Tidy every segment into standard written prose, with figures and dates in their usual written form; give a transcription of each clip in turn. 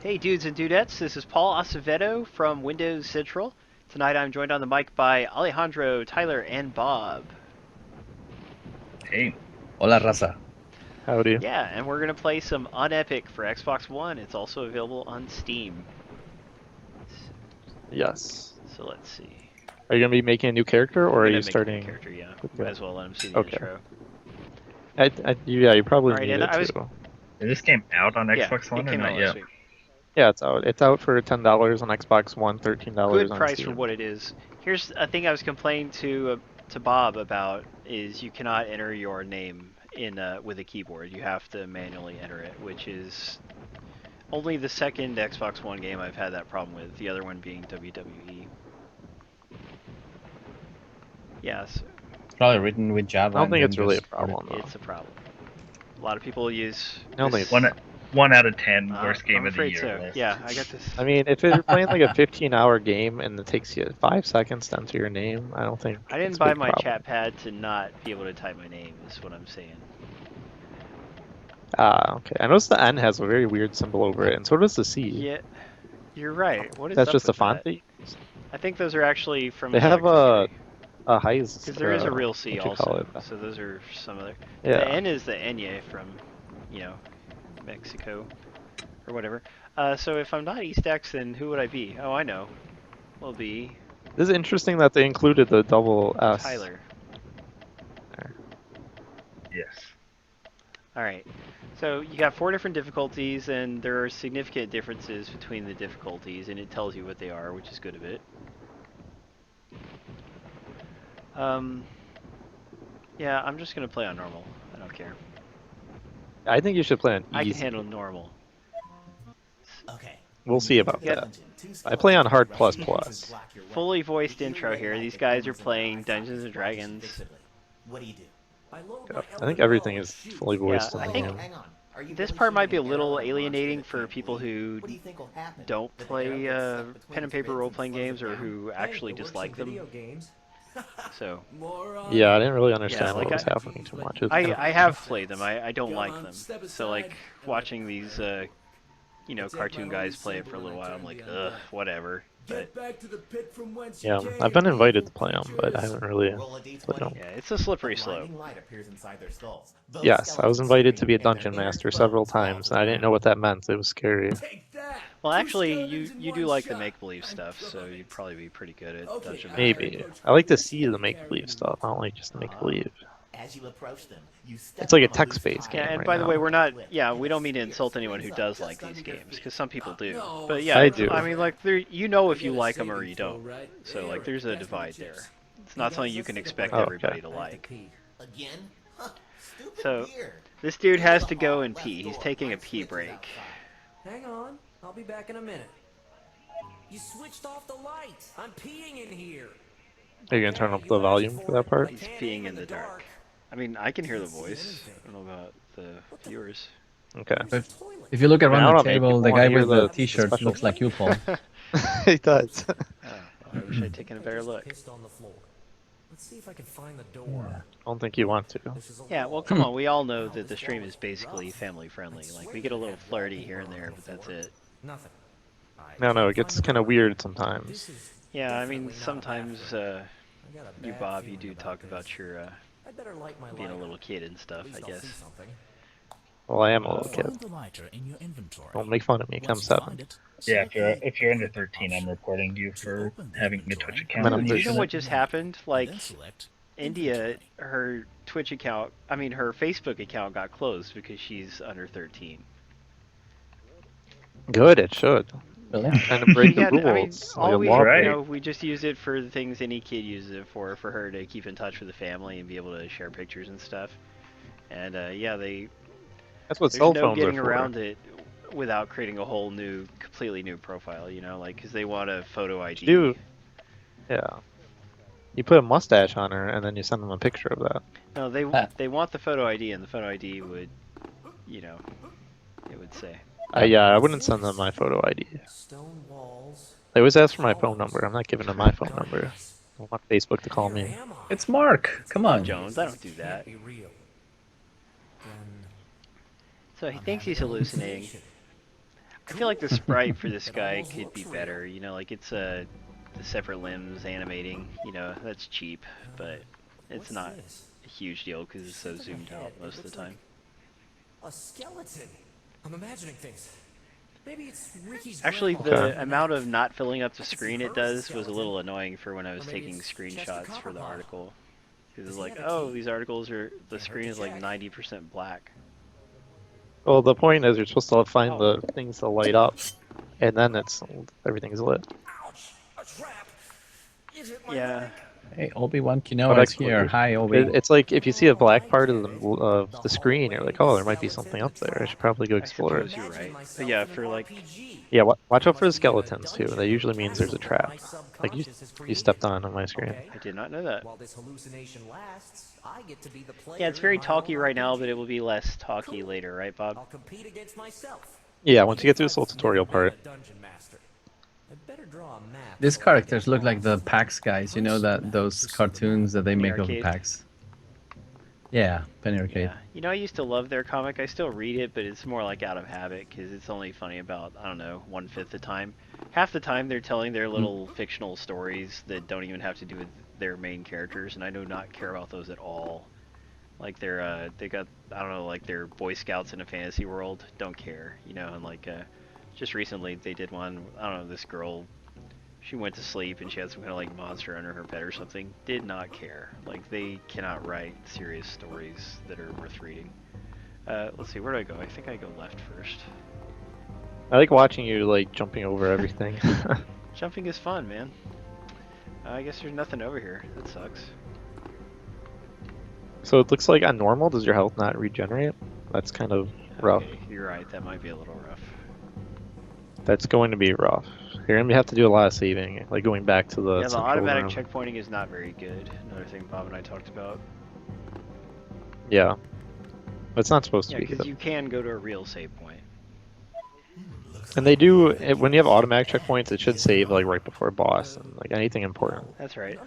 Hey dudes and dudettes, this is Paul Acevedo from Windows Central. Tonight I'm joined on the mic by Alejandro, Tyler, and Bob. Hey, Hola, raza. Howdy. Yeah, and we're going to play some UnEpic for Xbox One. It's also available on Steam. Yes. So let's see. Are you gonna be making a new character, or are you Make a starting? new character, yeah. Okay. Might as well let him see the Okay. intro. Yeah, you probably Alright, need and it I was... too. is this game out on Yeah, Xbox One it or came out not last yet? week. Yeah, it's out. It's out for $10 on Xbox One, $13 Good on price Steam. for what it is. Here's a thing I was complaining to Bob about is you cannot enter your name in with a keyboard. You have to manually enter it, which is only the second Xbox One game I've had that problem with. The other one being WWE. Yes, Probably written with Java. I don't think and it's then really a just problem though. it's a problem. A lot of people use. Only This, One out of 10 worst game I'm of the afraid year so. list. Yeah, I got this. I mean, if you're playing like a 15-hour game and it takes you 5 seconds to enter your name, I don't think I didn't it's a buy big my problem. chat pad to not be able to type my name. Is what I'm saying. Okay. I noticed the N has a very weird symbol over it, and so does the C. Yeah, you're right. What is That's up just with a font that? that I think those are actually from they have another country. a Heise. Because there is a real C what you call also, it? so those are some other. Yeah. The N is the Enye from, Mexico or whatever. So if I'm not East X, then who would I be? Oh, I know. Will be This is interesting that they included the double S. Tyler. There. Yes. All right. So you got 4 different difficulties, and there are significant differences between the difficulties, and it tells you what they are, which is good of it. Yeah, I'm just gonna play on normal. I don't care. I think you should play on easy. I can handle normal. Okay. We'll see about Yep. that. I play on hard plus plus. Fully voiced intro here. These guys are playing Dungeons and Dragons. What do you do? Yeah, I think everything is fully voiced Yeah, in I the think game. Hang on. Are you this really part might shooting be a an little arrow at a monster alienating that for can't people bleed? who What do you think will happen? don't That the play arrow gets stuck between pen and its paper ribs role playing slows it games or down? who actually dislike them. So Yeah, I didn't really yeah, understand like what was happening too much. It was kind of I have played them. I don't like them. So like watching these cartoon guys play it for a little while, I'm like, ugh, whatever. But yeah, I've been invited to play them, but I haven't really Roll a played d20. them. yeah, it's a slippery A slope. blinding light appears inside their skulls. Those Yes, I was skeletons invited to scream, be a and their dungeon inner master several bones fall times, to and the I didn't know ground. what that meant. It was scary. Well, actually, you do like the make believe stuff, so you'd probably be pretty good at dungeon mastering. Maybe. I like to see the make-believe stuff. I don't like just the make-believe. As you approach them, you step It's like a on loose text-based tile. Yeah, game and right by the now. way, we don't mean to insult anyone who does like these games, because some people do. But yeah, I do. I mean, like, if you like them or you don't. So, like, there's a divide there. It's not something you can expect Oh, okay. everybody to like. Again? Huh, stupid So, beer. this dude has to go and pee. He's taking a pee break. Hang on, I'll be back in a minute. You switched off the lights. I'm peeing in here. Are you gonna turn up the volume for that part? He's peeing in the dark. I mean, I can hear the voice. I don't know about the viewers. Okay. If you look I don't around know, the maybe table, the people guy wanna hear with the the t-shirt special looks like you, Paul. He does. Oh, well, I wish I'd taken a better look. Pissed on the floor. Let's see if I can find the door. I don't think you want to. This is a Yeah, well, come on. We all know that the stream is basically family friendly. Like, we get a little flirty here and there, but that's it. nothing. No, it gets kind of weird sometimes. This is Yeah, I mean, definitely not a sometimes bathroom. I got a you, bad Bob, you feeling do about talk this. about your I'd better light my being a lighter. little kid and stuff, At least I I'll guess. see something. Well, I am a little kid. Find the lighter in your inventory. Don't make fun of me. Come Once you 7. find it, Yeah, select if you're under 13, I'm reporting you for having a Twitch account. I'm and in You a know using what it. just happened? and Like, then select India, inventory. her Twitch account, her Facebook account got closed because she's under 13. Good, it should. Really? Trying to break the Yeah, I mean, rules. all we, law Right. break. we just use it for the things any kid uses it for her to keep in touch with the family and be able to share pictures and stuff. And yeah, That's what there's cell no phones getting are for. around it without creating a whole new, completely new profile, like, because they want a photo ID. You, yeah. You put a mustache on her, and then you send them a picture of that. No, they Ah. they want the photo ID, and the photo ID would, it would say. Yeah, I wouldn't send them my photo ID. Stone walls. They always ask for my phone number. I'm not giving them my phone number. I want Facebook to call me. Where am I? It's Mark. Come on. Jones, I don't do that. Can't be real. Then So he thinks he's hallucinating. I feel like the sprite for this guy could be better. You know, like it's the separate limbs animating. You know, that's cheap, but it's not a huge deal because it's so zoomed out most of the time. A skeleton. I'm imagining things. Maybe it's Ricky's Actually, grandpa. the amount of not filling up the screen it does was a little annoying for when I was taking screenshots for the article. Because it's like, oh, these articles are, the screen is like 90% black. Well, the point is you're supposed to find the things to light up, and then everything's lit. Ouch! A trap! Is it my Yeah. leg? Hey, Obi-Wan Kenoa is here. Hi, Obi. It's like if you see a black part of the screen, you're like, oh, there might be something up there. I should probably go I explore it. suppose you're right. But yeah, for like, Yeah, watch out for the skeletons too. That usually means there's a trap. Like you stepped on my screen. I did not know that. While this hallucination lasts, I get to be the player. Yeah, it's very in my talky own right now, RPG. but it will be less talky later, right, Bob? I'll compete against myself. Yeah, once you get through this little tutorial part. A dungeon master. I'd better draw a map. These characters look like the PAX guys. You know that those cartoons that they make of Arcade? PAX. Yeah, Penny Arcade. Yeah. You know, I used to love their comic. I still read it, but it's more like out of habit because it's only funny about, I don't know, 1/5 the time. Half the time they're telling their little fictional stories that don't even have to do with their main characters, and I do not care about those at all. Like they got, I don't know, like they're Boy Scouts in a fantasy world. Don't care, you know. And like just recently they did one. I don't know, this girl, she went to sleep and she had some kind of like monster under her bed or something. Did not care. Like they cannot write serious stories that are worth reading. Let's see, where do I go? I think I go left first. I like watching you like jumping over everything. Jumping is fun, man. I guess there's nothing over here. That sucks. So it looks like on normal, does your health not regenerate? That's kind of rough. Okay, you're right. That might be a little rough. That's going to be rough. You're gonna have to do a lot of saving, like going back to the Yeah, the central automatic room. checkpointing is not very good. Another thing Bob and I talked about. Yeah, it's not supposed Yeah, to be. because you can go to a real save point. And they do when you have automatic checkpoints, it should save like right before a boss and like anything important. That's right.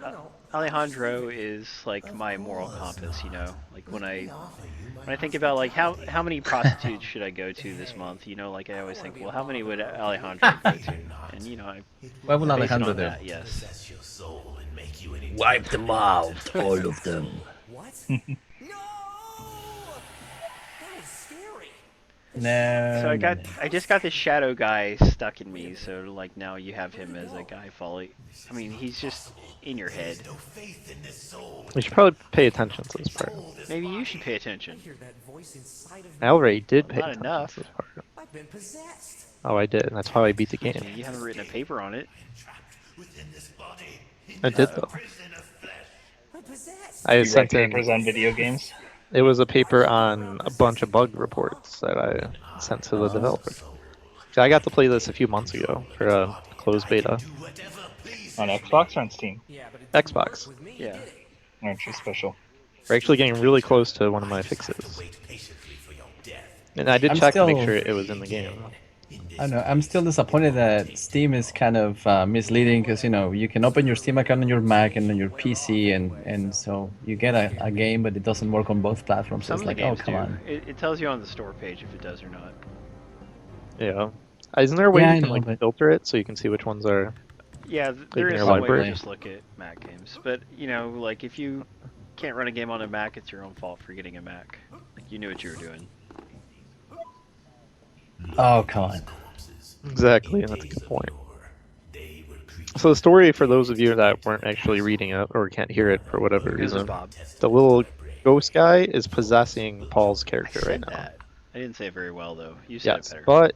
Alejandro is like my moral compass, you know. Like when I think about like how many prostitutes should I go to this month, you know, like I always think, well, how many would Alejandro go to? And you know, I What will base it Alejandro on do? that, yes. Possess your soul and make you an Wipe them out, all of them. What? No! That was scary. No. So I just got this shadow guy stuck in me, so like now you have him as a guy falling. I mean, he's just in your head. no faith in this soul. You should probably pay attention to this part. Maybe you should pay attention. I hear that voice inside of me. I already did pay Not attention enough. to this part. I've been possessed. Oh, I did, and that's how I beat the I game. mean, you haven't written a paper on it. Trapped within this body. I did though. Prison of flesh. I'm possessed. I You write sent in. papers on video games? It was a paper on a bunch of bug reports that I sent to the developer. So I got to play this a few months ago for a closed beta. Do whatever please. On Xbox or on Steam? Yeah, but it didn't Xbox. work with me, Yeah. did it? Aren't you special? We're actually getting really close to one of my fixes. Wait patiently for your death. And I did I'm check to make still- sure it was in the game. I don't know. I'm still disappointed that Steam is kind of misleading because you know you can open your Steam account on your Mac and on your PC, and so you get a game, but it doesn't work on both platforms. So Some it's of the like, oh games come do. on. It tells you on the store page if it does or not. Yeah. Isn't there a way Yeah, I you can know, like but- filter it so you can see which ones are? Yeah, there in is your some way library. to just look at Mac games, but you know, like if you can't run a game on a Mac, it's your own fault for getting a Mac. Like, you knew what you were doing. Oh come on. Exactly, and that's a good point. So the story, for those of you that weren't actually reading it or can't hear it for whatever This is reason, Bob. the little ghost guy is possessing Paul's I character said right now. that. I didn't say it very well though. You said Yes, it better. but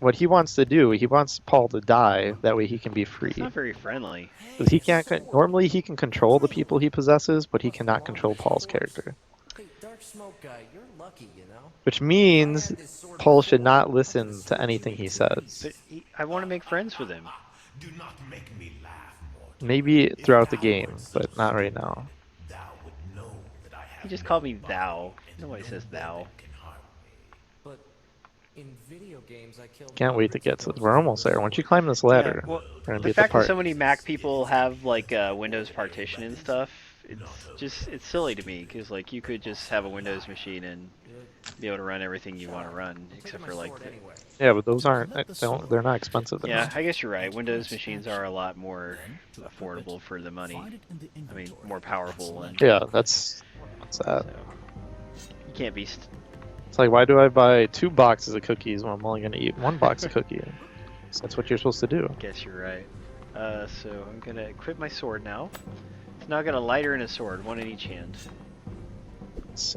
what he wants to do? He wants Paul to die. That way he can be free. It's not very friendly. 'Cause he can't. Normally he can control the people he possesses, but he cannot control Paul's character. Hey, Dark Smoke guy, you're lucky, you know? Which means Paul should not listen to anything he says. But I want to make friends with him. Do not make me laugh more. Maybe throughout the game, but not right now. Thou would know that I have He just called me thou. Nobody says thou. can harm me. But in video games, I killed. Can't wait to get to this. We're almost there. Once you climb this ladder, Yeah, well, we're gonna be the at the fact that part. so many Mac people have like Windows partition and stuff it's silly to me because like you could just have a Windows machine and be able to run everything you want to run, except for like Yeah, but those aren't. They're not expensive yeah, enough. I guess you're right. Windows machines are a lot more affordable for the money. I mean, more powerful and Yeah, that's that. so you can't be. It's like, why do I buy 2 boxes of cookies when I'm only gonna eat 1 box of cookie? So that's what you're supposed to do. Guess you're right. So I'm gonna equip my sword now. So now I got a lighter and a sword, one in each hand.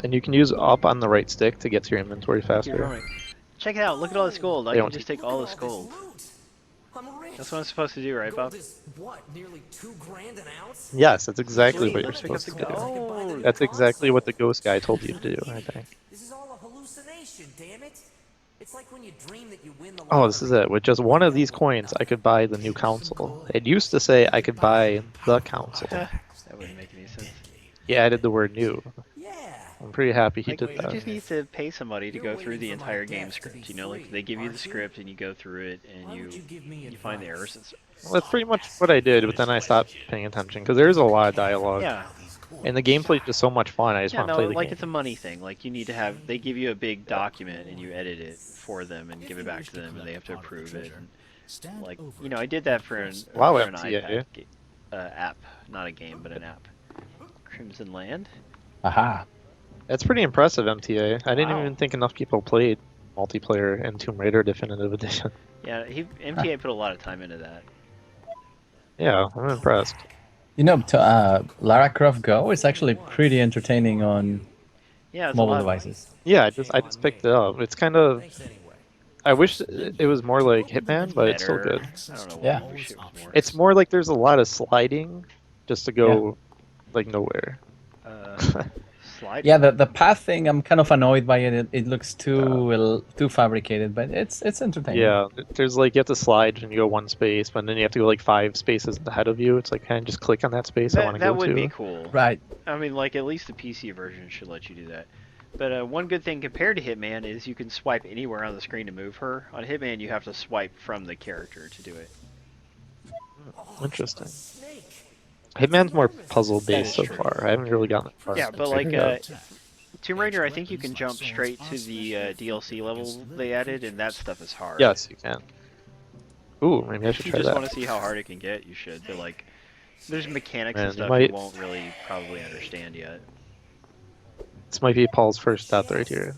And you can use up on the right stick to get to your inventory faster. Check it out! Look at all this gold. I They can don't just take all this gold. That's what I'm supposed to do, right, Bob? What, nearly $2,000 an ounce? Yes, that's exactly Sweet, what you're let's pick up supposed the to do. gold. That's exactly what the ghost guy told you to do, I think. This is all a hallucination, damn it. It's like when you dream that you win the Oh, this is it. With just one of these coins, I could buy the new council. It used to say I could buy the council. That wouldn't make any sense. He added the word new. Yeah. I'm pretty happy he did You that. just need to pay somebody to go through the entire game script. You know, like they give you the script and you go through it and you find the errors. Well, that's pretty much what I did, but then I stopped paying attention because there's a lot of dialogue. Yeah. And the gameplay is just so much fun. I just Yeah, want to no, play the like game. it's a money thing. Like you need to have, they give you a big document and you edit it for them and give it back to them and they have to approve it. And, like, you know, I did that for an, Wow, for an MTA. iPad app, not a game, but an app. Crimson Land. Aha. That's pretty impressive, MTA. I didn't Wow. even think enough people played multiplayer in Tomb Raider Definitive Edition. Yeah, MTA put a lot of time into that. Yeah, I'm impressed. You know, Lara Croft Go is actually pretty entertaining on Yeah, it's a mobile lot. devices. Yeah, I just picked it up. It's kind of. Thanks anyway. I wish it was more like Hitman, but it's still Better. good. I don't know Yeah. why I wish it was more. It's more like there's a lot of sliding just to go like nowhere. Slide. Yeah, the path thing, I'm kind of annoyed by it. It looks too fabricated, but it's entertaining. Yeah, there's like you have to slide and you go 1 space, but then you have to go like 5 spaces ahead of you. It's like, can I just click on that space I want to That go would to? be cool. Right. I mean, like, at least the PC version should let you do that. But one good thing compared to Hitman is you can swipe anywhere on the screen to move her. On Hitman, you have to swipe from the character to do it. Interesting. Snake. Hitman's more puzzle based That is so true. far. I haven't really gotten that far. Yeah, but like Tomb Raider, I think you can jump straight to the DLC level they added, and that stuff is hard. Yes, you can. Ooh, maybe I If should you try just that. want to see how hard it can get, you should. But like, there's mechanics Man, and you stuff might- you won't really probably understand yet. This might be Paul's first death right here.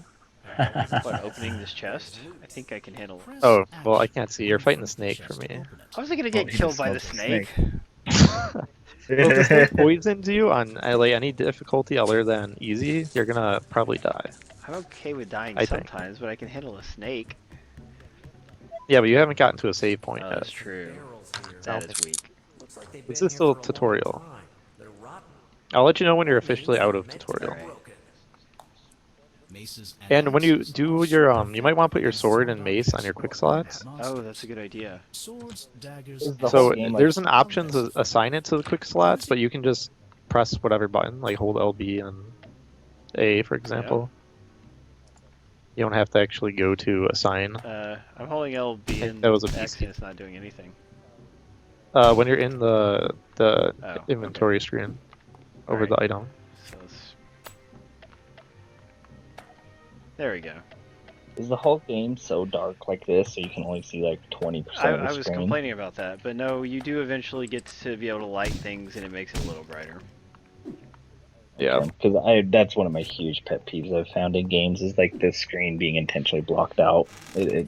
What, opening this chest? I think I can handle it. Oh, well, I can't see. You're fighting the snake for me. I wasn't gonna get he killed just by the smoked the snake. snake. Well, if the snake poisons you on like any difficulty other than easy, you're gonna probably die. I'm okay with dying I think. sometimes, but I can handle a snake. Yeah, but you haven't gotten to a save point Oh, yet. that's true. Barrels here. That is weak. Looks like they've This been is here still for a long tutorial. time. They're rotten. I'll let you know when you're officially out of Meant to be tutorial. Alright. broken. Maces And when you axes, do your you might want to put your sword and mace on your quick slots. Oh, that's a good idea. Swords, daggers, Is the So whole game, like, there's an option to assign it to the quick slots, but you can just press whatever button, like hold LB and A, for example. You don't have to actually go to assign. I'm holding LB and That was a X PC. and it's not doing anything. When you're in the Oh, inventory screen over Alright. the item. So let's... There we go. Is the whole game so dark like this, so you can only see like 20% of the I was screen? complaining about that, but no, you do eventually get to be able to light things and it makes it a little brighter. Yeah. Because that's one of my huge pet peeves I've found in games is like the screen being intentionally blocked out. It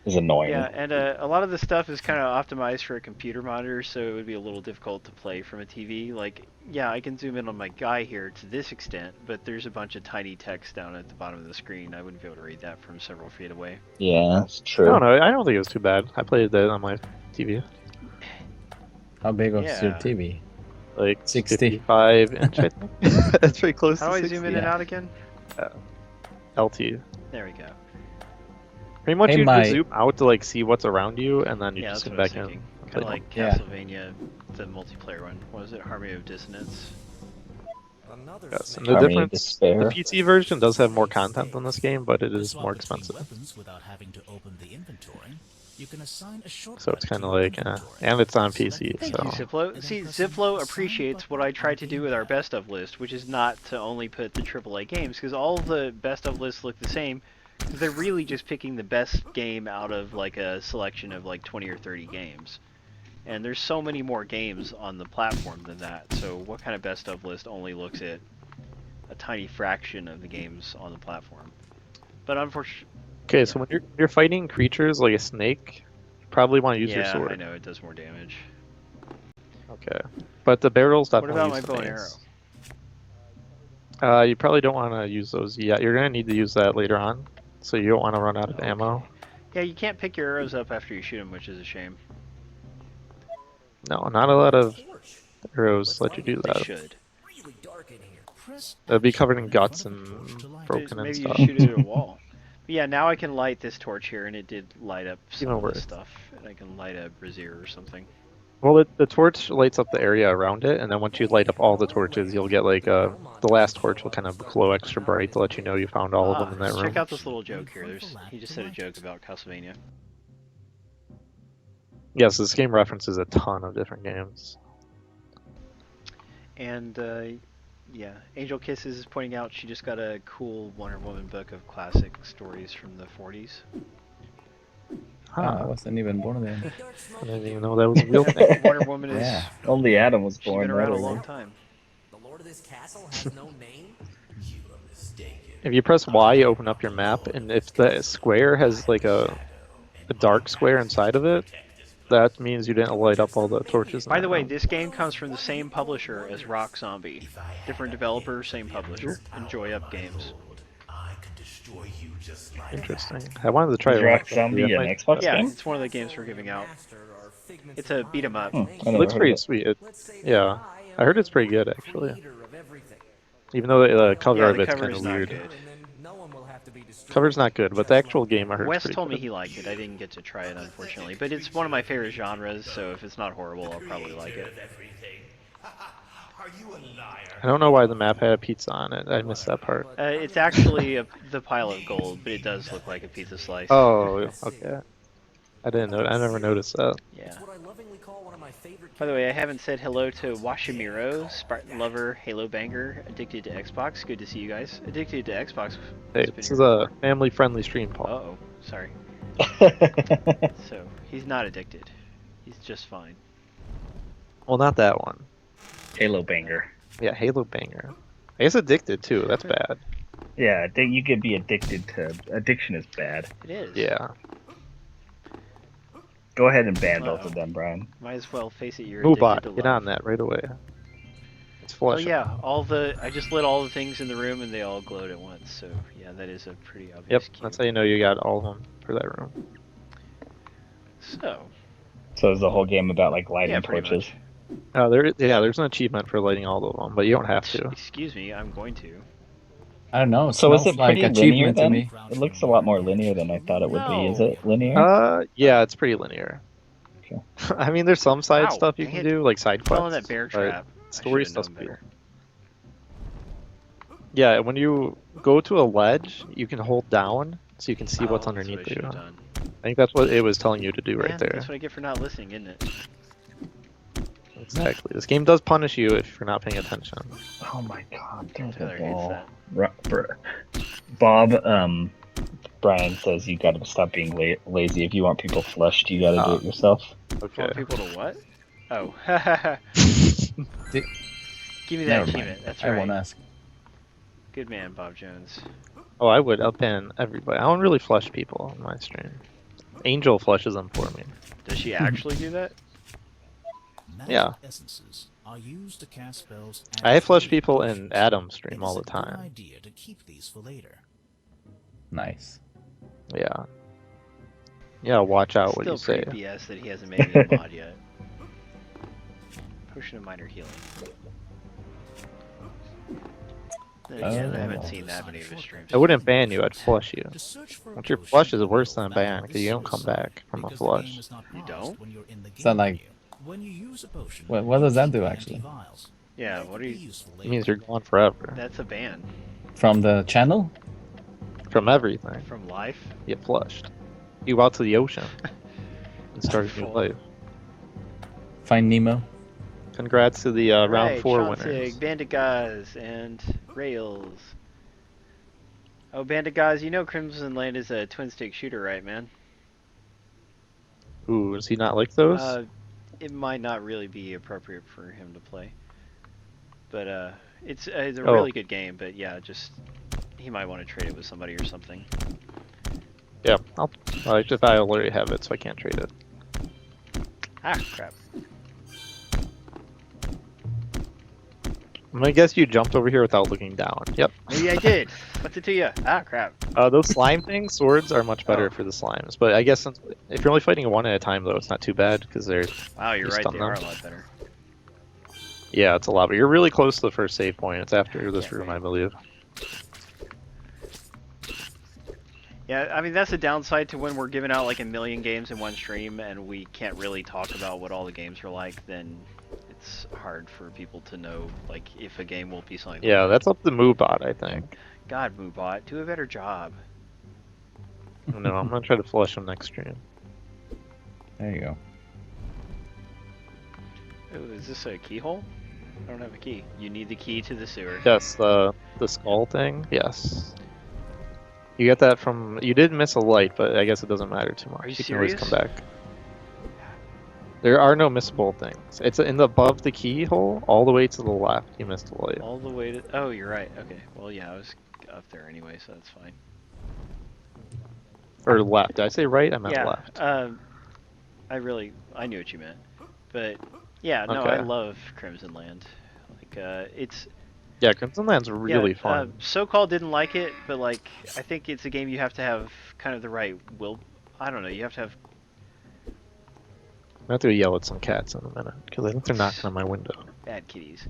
is annoying. Yeah, and a lot of the stuff is kind of optimized for a computer monitor, so it would be a little difficult to play from a TV. Like, yeah, I can zoom in on my guy here to this extent, but there's a bunch of tiny text down at the bottom of the screen. I wouldn't be able to read that from several feet away. Yeah, it's I true. don't know. I don't think it was too bad. I played that on my TV. How big was your Yeah. TV? Like 60. 55 inch, I think. That's pretty close How do to I 60. zoom in and out again? LT. There we go. Pretty much Hey, you my- just zoom out to like see what's around you, and then you Yeah, just that's zoom what I was back in. thinking. and Kind of play like Yeah. Castlevania, the multiplayer one. What was it? Harmony of Dissonance. Another Yes, snake. and the Harmony of difference, Despair. the PC version does have more content than this game, but it is swap more between expensive. weapons without having to open the inventory. You can assign a shortcut So it's kind to of your like, inventory. and it's on Select PC, the Thank so. you, tab, Ziplo. and See, then press the Ziplo Assign appreciates what button I tried on to the do with our inventory. best of list, which is not to only put the AAA games, because all the best of lists look the same, because they're really just picking the best game out of like a selection of like 20 or 30 games. And there's so many more games on the platform than that, so what kind of best of list only looks at a tiny fraction of the games on the platform? But unfortunately, Okay, so when you're fighting creatures like a snake, you probably want to use your yeah, I sword. know it does more damage. Okay, but the barrels What definitely about my use the bow and mace. arrow? You probably don't want to use those yet. You're gonna need to use that later on, so you don't want to run out of ammo. Okay. Yeah, you can't pick your arrows up after you shoot them, which is a shame. No, not a lot of Torch. arrows let you do They that. should. Really dark in here. Press It'll be Action covered in in guts front of a torch and to light it. broken and Maybe you stuff. shoot it at a wall. But yeah, now I can light this torch here, and it did light up some Even of this worse. stuff. And I can light a brazier or something. Well, the torch lights up the area around it, and then once you light up all the torches, you'll get like the last torch will kind of glow extra bright to let you know you found all of them in that room. Check out this little joke here. He just said a joke about Castlevania. Yes, this game references a ton of different games. And yeah, Angel Kisses is pointing out she just got a cool Wonder Woman book of classic stories from the 40s. I wasn't even born then. I didn't even know that was a real thing. Wonder Woman is Yeah. Only Adam was she's born. been around a that long early. time. The lord of this castle has no name? You are mistaken. If you press Y, you open up your map, and if the square has like a dark square inside of it, that means you didn't light up all the torches. In By that the way, room. this game comes from the same publisher as Rock Zombie. Different developer, same publisher. Enjoy Up Games. I could destroy you just like Interesting. I wanted to try Is it. Rock Zombie an Xbox Yeah, game? it's one of the games we're giving out. It's a beat 'em up. I It never looks heard pretty of it. sweet. Let's say Yeah, that I heard it's pretty good am actually. creator of everything. Even though the cover Yeah, of the it's cover kind is of not weird. good. And then no one will have to be destroyed. Cover's not good, but the actual game I heard Wes is pretty told me good. he liked it. I didn't get to try it, unfortunately. But it's one of my favorite genres, so if it's not horrible, I'll probably like it. everything. Are you a liar? I don't know why the map had a pizza on it. I missed that part. It's actually the pile of gold, but it does look like a pizza slice. Oh, okay. I didn't know. I never noticed that. Yeah. It's what I lovingly call one of my favorite By the way, I haven't said hello to Washimiro, Spartan Lover, Halo Banger, Addicted to Xbox. Good to see you guys. Addicted to Xbox. Hey, has been this here is a before. family-friendly stream, Paul. Uh-oh. Sorry. So, he's not addicted. He's just fine. Well, not that one. Halo banger. Yeah, Halo Banger. I guess addicted too. That's bad. Yeah, I think you could be addicted to. Addiction is bad. It is. Yeah. Go ahead and ban both Uh-oh. of them, Brian. Might as well face it, you're Moobot, addicted to get love. on that right away. It's Oh flush. yeah, I just lit all the things in the room and they all glowed at once, so yeah, that is a pretty obvious Yep, cue. that's how you know you got all of them for that room. So, So is the whole game about like lighting yeah, pretty torches? much. There's an achievement for lighting all of them, but you don't have to. Excuse me, I'm going to. I don't know. So is Smells it like pretty linear achievement to then? me. It looks a lot more linear than I thought it would be. Is it linear? Yeah, it's pretty linear. Okay. I mean, there's some side Ow, stuff you dang can it. do, like side Fell quests. in that bear but trap. story I should've stuff's known cool. better. Yeah, when you go to a ledge, you can hold down so you can see what's Oh, that's underneath what I you. should've done. I think that's what it was telling you to do right Man, there. That's what I get for not listening, isn't it? Exactly. This game does punish you if you're not paying attention. Oh my god, there's Tyler a hates ball. that. Bob, Brian says you gotta stop being lazy. If you want people flushed, you gotta do it yourself. Okay. Want people to what? Oh. Did- Give me that Never mind. achievement. That's I right. won't ask. Good man, Bob Jones. Oh, I would. I'll ban everybody. I don't really flush people on my stream. Angel flushes them for me. Does she actually do that? Magic Yeah. essences are used to cast spells. I flush people in in Adam's stream all the time. Idea to keep these for later. Nice. Yeah. Yeah, watch out what Still you say. pretty BS that he hasn't made me a mod yet. Potion of minor healing. Then again, I haven't seen that many of his streams. I wouldn't ban you, I'd flush you. To search for a Once your potion flush is will worse than a ban, automatically because you don't come suicide back from a because the game flush. is not You paused don't? when you're in the Is that game like- menu. When you use a potion, What does that do, empty actually? vials. Yeah, That what could are be you... useful It later. means you're gone forever. That's a ban. From the channel? From everything. From life? You get flushed. You go out to the ocean. and start a new life. Find Nemo. Congrats to the round Right, 4 Chauncey, winners. Bandit Guys, and Rails. Oh, Bandit Guys, you know Crimson Land is a twin-stick shooter, right, man? Ooh, does he not like those? It might not really be appropriate for him to play. But it's a Oh. really good game, but yeah, just he might want to trade it with somebody or something. Yeah, I already have it, so I can't trade it. Ah, crap. I'm gonna guess you jumped over here without looking down. Yep. Maybe I did. What's it to you? Ah, crap. Those slime things, swords, are much better Oh. for the slimes. But I guess if you're only fighting one at a time, though, it's not too bad because they're. Wow, you're You right. stun They them. are a lot better. Yeah, it's a lot. But you're really close to the first save point. It's after this Can't room, wait. I believe. Yeah, I mean that's the downside to when we're giving out like a million games in one stream and we can't really talk about what all the games are like. Then it's hard for people to know like if a game will be something. Yeah, like that's up to Moobot, I think. God, Moobot, do a better job. No, I'm gonna try to flush him next stream. There you go. Ooh, is this a keyhole? I don't have a key. You need the key to the sewer. Yes, the skull thing. Yes. You get that from. You did miss a light, but I guess it doesn't matter too much. Are you can always serious? come back. There are no missable things. It's in the above the keyhole, all the way to the left. You missed a light. All the way to. Oh, you're right. Okay. Well, yeah, I was up there anyway, so that's fine. Or left. Did I say right? I meant Yeah. left. I knew what you meant, but yeah, no, I Okay. love Crimson Land. Like, it's. Yeah, Crimson Land's really fun. So-called didn't like it, but like I think it's a game you have to have kind of the right will. I don't know. You have to have. I'm gonna have to yell at some cats in a minute because I think they're knocking on my window. Bad kitties.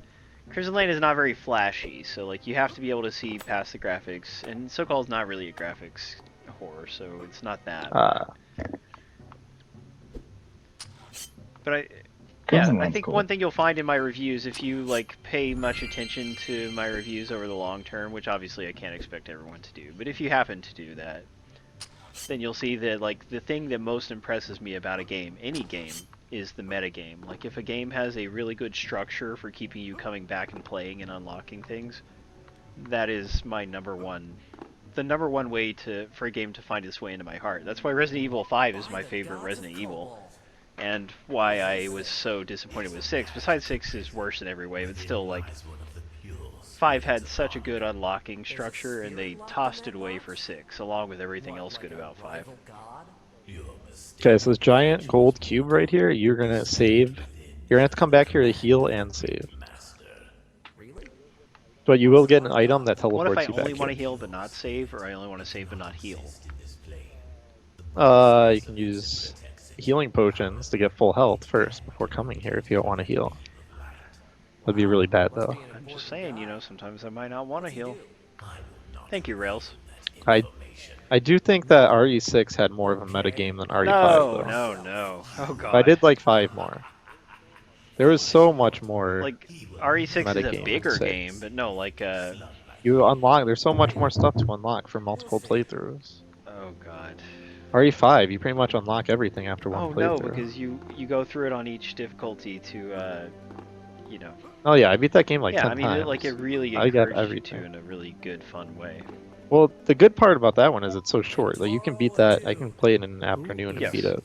Crimson Land is not very flashy, so like you have to be able to see past the graphics, and So-called is not really a graphics horror, so it's not that. But I Crimson I Land's think cool. one thing you'll find in my reviews, if you like pay much attention to my reviews over the long term, which obviously I can't expect everyone to do, but if you happen to do that, then you'll see that like the thing that most impresses me about a game, any game, is the metagame. Like if a game has a really good structure for keeping you coming back and playing and unlocking things, that is my number one. The number one way for a game to find its way into my heart. That's why Resident Evil 5 is my favorite Resident Evil. And why I was so disappointed with 6. Besides 6 is worse in every way, but still, like, 5 had such a good unlocking structure, and they tossed it away for 6, along with everything else good about 5. Okay, so this giant gold cube right here, you're gonna save. You're gonna have to come back here to heal and save. But you will get an item that What teleports if I you back only want to here. heal but not save, or I only want to save but not heal? You can use healing potions to get full health first before coming here if you don't want to heal. That'd be really bad though. I'm just saying, you know, sometimes I might not want to heal. Thank you, Rails. I do think that RE6 had more of a meta game than RE5 No, though. no. Oh god. I did like 5 more. There was so much more. Like, RE6 meta is a game bigger than 6. game, but no, like, You unlock. There's so much more stuff to unlock for multiple playthroughs. oh god. RE5, you pretty much unlock everything after one Oh playthrough. no, because you go through it on each difficulty to, you know. Oh yeah, I beat that game like yeah, 10 I mean, times. like it really I got encourages you to everything. in a really good, fun way. Well, the good part about that one is it's so short. Like you can beat that. I can play it in an afternoon Yes. and beat it.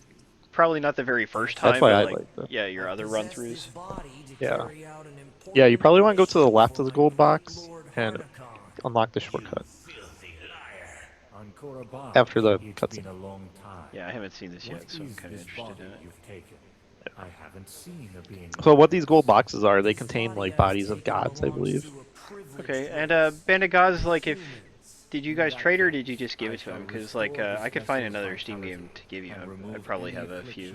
Probably not the very first time, That's why but I like, liked it. yeah, your other run-throughs. Yeah. Yeah, you probably want to go to the left of the gold box and unlock the shortcut after the cutscene. Yeah, I haven't seen this yet, so I'm kind of interested in it. I haven't seen a being. So what these gold boxes are, they contain like bodies of gods, I believe. Okay, and Bandit Gods, like, did you guys trade or did you just give it to him? Because like, I could find another Steam game to give you. I'd probably have a few.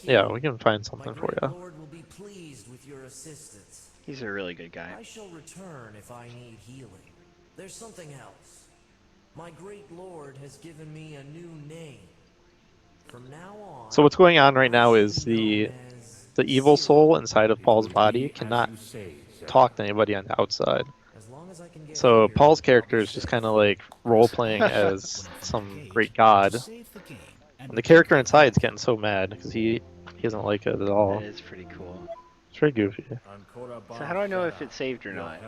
Yeah, we can find something for you. Lord will be pleased with your assistance. He's a really good guy. I shall return if I need healing. There's something else. My great lord has given me a new name. From now on. So what's going on right now is the evil soul inside of Paul's body cannot talk to anybody on the outside. As long as I can get So here, Paul's character is just kind of like role playing as some great god, Save the game And the character inside is getting so mad because he doesn't like it at all. That is pretty cool. It's very goofy. So how do I know if it's saved or not?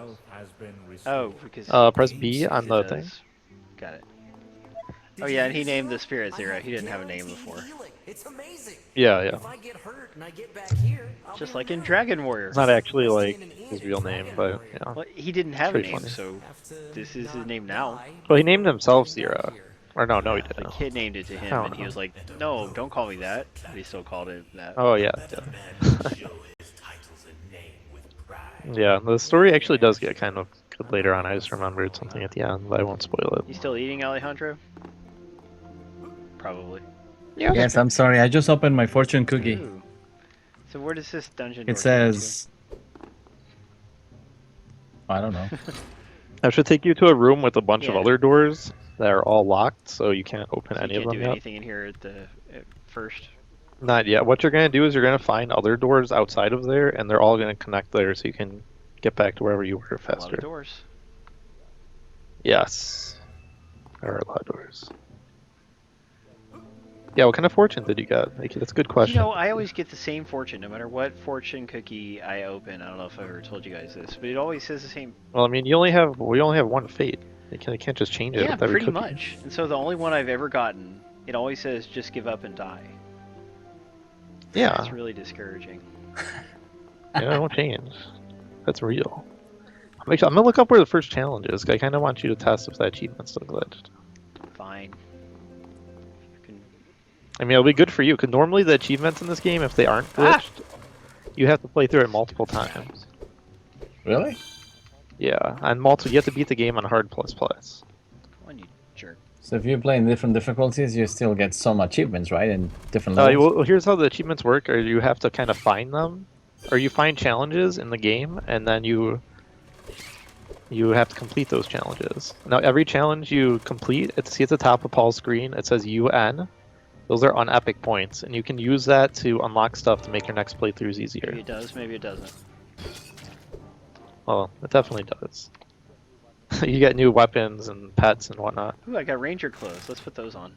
Oh, because Press B on it the does. thing. Got it. Did Oh you yeah, and he use named that? the Spirit I Zero. have He didn't have a name guaranteed before. healing. It's amazing. Yeah. If I get hurt and I get back here, I'll Just be like in renewed. Dragon Warrior. It's not actually Best like in an his inn real in name, Dragon but Warrior. yeah. Well, he didn't have a pretty name, funny. so Have to this is his not name now. die Well, he named himself getting back Zero. here. Or no, he The didn't. kid named it to him, don't and he know. was like, "No, don't call me that." But he still called it that. Oh yeah. Yeah, the story actually does get kind of good later on. I just remembered something at the end, but I won't spoil You it. still eating, Alejandro? Probably. Yes, I'm sorry. I just opened my fortune cookie. Ooh. So where does this dungeon door It says, I don't know. I should take you to a room with a bunch of Yeah. other doors that are all locked, so you can't open so you any of can't them do yet. anything in here at first? Not yet. What you're gonna do is you're gonna find other doors outside of there, and they're all gonna connect there, so you can get back to wherever you were A lot faster. of doors. Yes, there are a lot of doors. Yeah, what kind of fortune did you get? Like, that's a good question. You know, I always get the same fortune, no matter what fortune cookie I open. I don't know if I've ever told you guys this, but it always says the same. Well, I mean, we only have one fate. You can't just change it Yeah, with every pretty cookie. much. And so the only one I've ever gotten, it always says just give up and die. Yeah, It's really discouraging. yeah, it won't change. That's real. I'm gonna look up where the first challenge is. I kind of want you to test if that achievement's still glitched. Fine. You can... I mean, it'll be good for you, because normally the achievements in this game, if they aren't glitched, you have to play through it multiple times. Really? Yeah, and you have to beat the game on hard plus plus. Come on, you jerk. So if you play in different difficulties, you still get some achievements, right? In different levels? Well, here's how the achievements work: or you have to kind of find them, or you find challenges in the game, and then you have to complete those challenges. Now, every challenge you complete, see at the top of Paul's screen, it says UN. Those are UnEpic points, and you can use that to unlock stuff to make your next playthroughs easier. Maybe it does, maybe it doesn't. Well, it definitely does. You get new weapons and pets and whatnot. Ooh, I got ranger clothes. Let's put those on.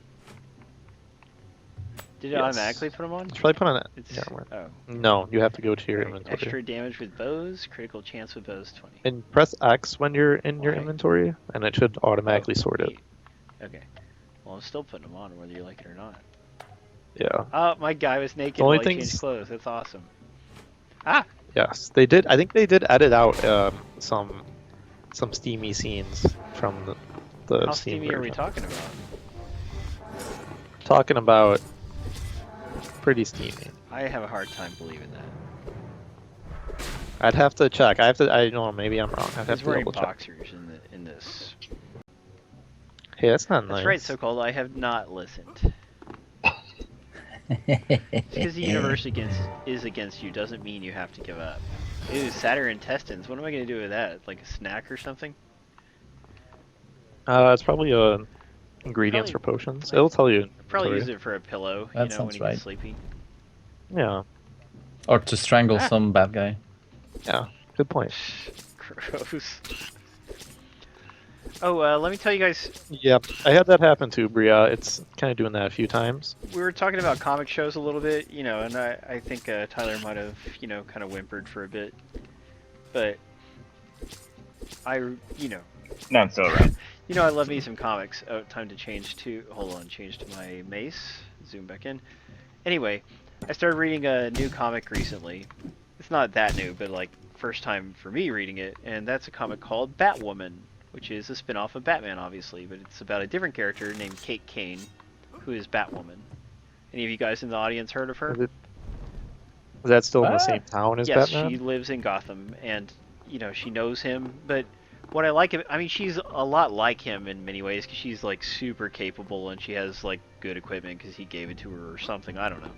Did it Yes. automatically put them on? You should probably put on it. It's, Yeah, where- oh. No, you have to go to your Alright, inventory. extra damage with bows, critical chance with bows 20. And press X when you're in your Why? inventory, and it should automatically sort it. Okay. Well, I'm still putting them on, whether you like it or not. Yeah. Oh, my guy was naked The only while he things- changed clothes. That's awesome. Ah! Yes, they did. I think they did edit out some steamy scenes from the How Steam steamy are we version. talking about? Talking about pretty steamy. I have a hard time believing that. I'd have to check. I don't know. Maybe I'm wrong. I'd have He's to wearing double check. boxers in this. Hey, that's not That's nice. right, so-called. I have not listened. Because the universe is against you doesn't mean you have to give up. Ew, Saturn intestines. What am I going to do with that? Like a snack or something? It's probably ingredients for potions. It'll tell you. Probably Sorry. use it for a pillow, That when sounds he right. gets sleepy. Yeah. Or to strangle Ah. some bad guy. Yeah. Good point. Gross. Oh, let me tell you guys, Yep. I had that happen too, Bria. It's kind of doing that a few times. we were talking about comic shows a little bit, and I think Tyler might have, kind of whimpered for a bit. But No, I'm still around. I love me some comics. Oh, time to change to my mace. Zoom back in. Anyway, I started reading a new comic recently. It's not that new, but like first time for me reading it, and that's a comic called Batwoman, which is a spin-off of Batman, obviously, but it's about a different character named Kate Kane, who is Batwoman. Any of you guys in the audience heard of her? Is that still in the Ah. same town as Yes, Batman? she lives in Gotham, and she knows him. But what I like, she's a lot like him in many ways because she's like super capable and she has like good equipment because he gave it to her or something. I don't know.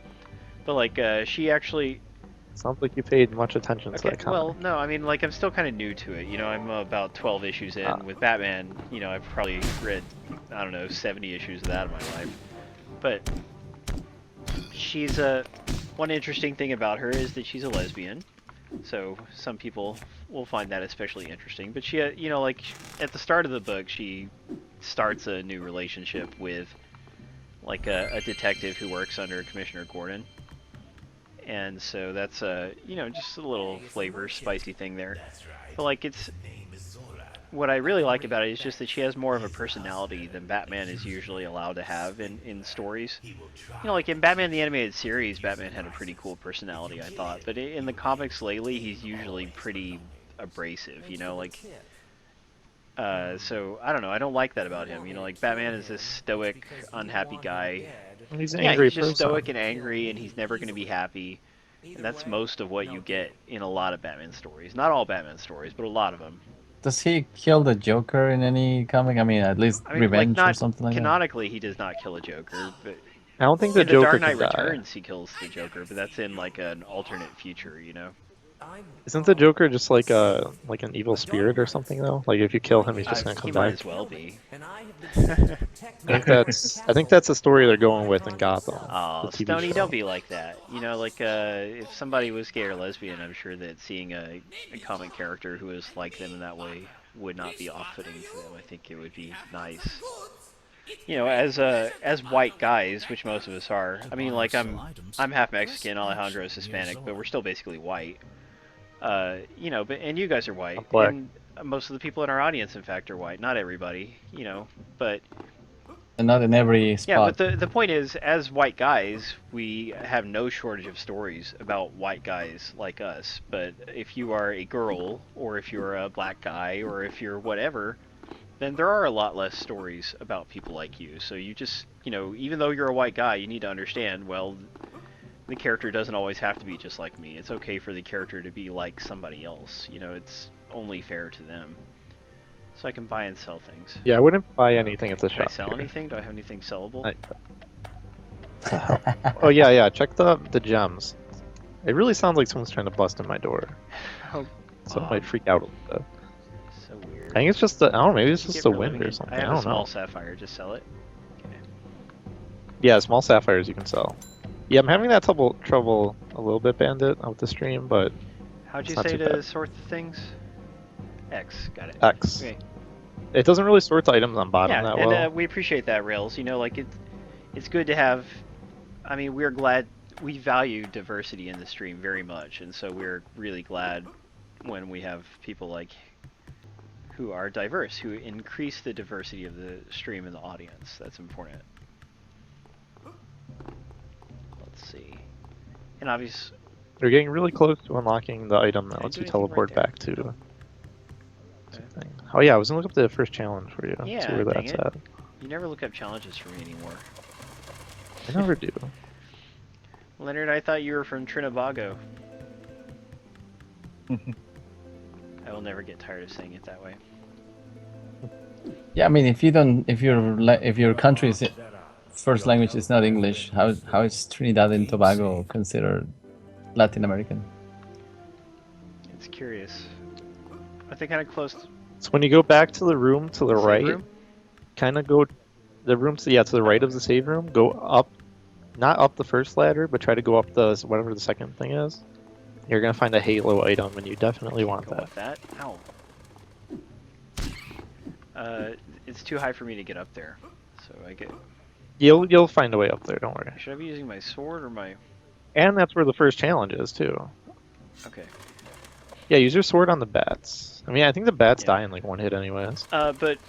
But like, she actually. Sounds like you paid much attention to Okay, that comic. well, no, I'm still kind of new to it. I'm about 12 issues in. Ah. With Batman, I've probably read, 70 issues of that in my life. But she's one interesting thing about her is that she's a lesbian. So some people will find that especially interesting. But she, like at the start of the book, she starts a new relationship with like a detective who works under Commissioner Gordon. And so that's you know, just a little flavor, spicy thing there. But like it's what I really like about it is just that she has more of a personality than Batman is usually allowed to have in stories. You know, like in Batman the Animated Series, Batman had a pretty cool personality, I thought. But in the comics lately, he's usually pretty abrasive, you know, like so I don't know, I don't like that about him. You know, like Batman is this stoic, unhappy guy. He's an Yeah, angry he's just person. stoic and angry, and he's never going to be happy. And that's most of what you get in a lot of Batman stories. Not all Batman stories, but a lot of them. Does he kill the Joker in any comic? I mean, at least I mean, like, Revenge or not something like that. canonically, he does not kill a Joker, but I don't think the in The Joker Dark Knight can die. Returns, he kills the Joker, but that's in like an alternate future, you know. Isn't the Joker just like an evil spirit or something though? Like if you kill him, he's just gonna He come might back. as well be. I think that's the story they're going with in Gotham. Oh, the TV Stoney, show. don't be like that. You know, like if somebody was gay or lesbian, I'm sure that seeing a comic character who is like them in that way would not be off-putting to them. I think it would be nice. You know, as white guys, which most of us are. I mean, like I'm half Mexican, Alejandro's Hispanic, but we're still basically white. You know, but and you guys are white, I'm black. and most of the people in our audience, in fact, are white. Not everybody, you know, but And not in every spot. yeah. But the point is, as white guys, we have no shortage of stories about white guys like us. But if you are a girl, or if you're a black guy, or if you're whatever, then there are a lot less stories about people like you. So you just, you know, even though you're a white guy, you need to understand, well, the character doesn't always have to be just like me. It's okay for the character to be like somebody else. You know, it's only fair to them. So I can buy and sell things. Yeah, I wouldn't buy anything at the Can I shop. sell here. anything? Do I have anything sellable? Oh yeah, check the gems. It really sounds like someone's trying to bust in my door, Oh, so I might freak out a little bit. so weird. I think it's just the, I don't know, maybe it's You just get the for wind living or it. something. I I have a don't small know. sapphire. Just sell it. Okay. Yeah, small sapphires you can sell. Yeah, I'm having that trouble a little bit, Bandit, with the stream, but How'd you it's not say too to bad. sort the things? X. Got it. X. Okay. It doesn't really sort the items on bottom Yeah, that and well. we appreciate that, Rails. You know, like it's good to have. I mean, we're glad. We value diversity in the stream very much, and so we're really glad when we have people like who are diverse, who increase the diversity of the stream and the audience. That's important. Let's see. And obviously, They're getting really close to unlocking the item that Did I lets do you anything right teleport there? back to something. Oh yeah, I was gonna look up the first challenge for you. Yeah, See where dang that's it. at. You never look up challenges for me anymore. I never do. Leonard, I thought you were from Trinibago. I will never get tired of saying it that way. Yeah, I mean, if your country's first language is not English, how is Trinidad and Tobago considered Latin American? It's curious. Are they kind of close? So when you go back to the room to the Save right, room? kind of go the room to the right of the save room. Go up, not up the first ladder, but try to go up the whatever the second thing is. You're gonna find a Halo item, and you definitely want Go that. up that? Ow. It's too high for me to get up there. So I get. You'll find a way up there. Don't worry. Should I be using my sword or my? And that's where the first challenge is too. Okay. Yeah, use your sword on the bats. I mean, I think the bats Yeah. die in like one hit anyways. But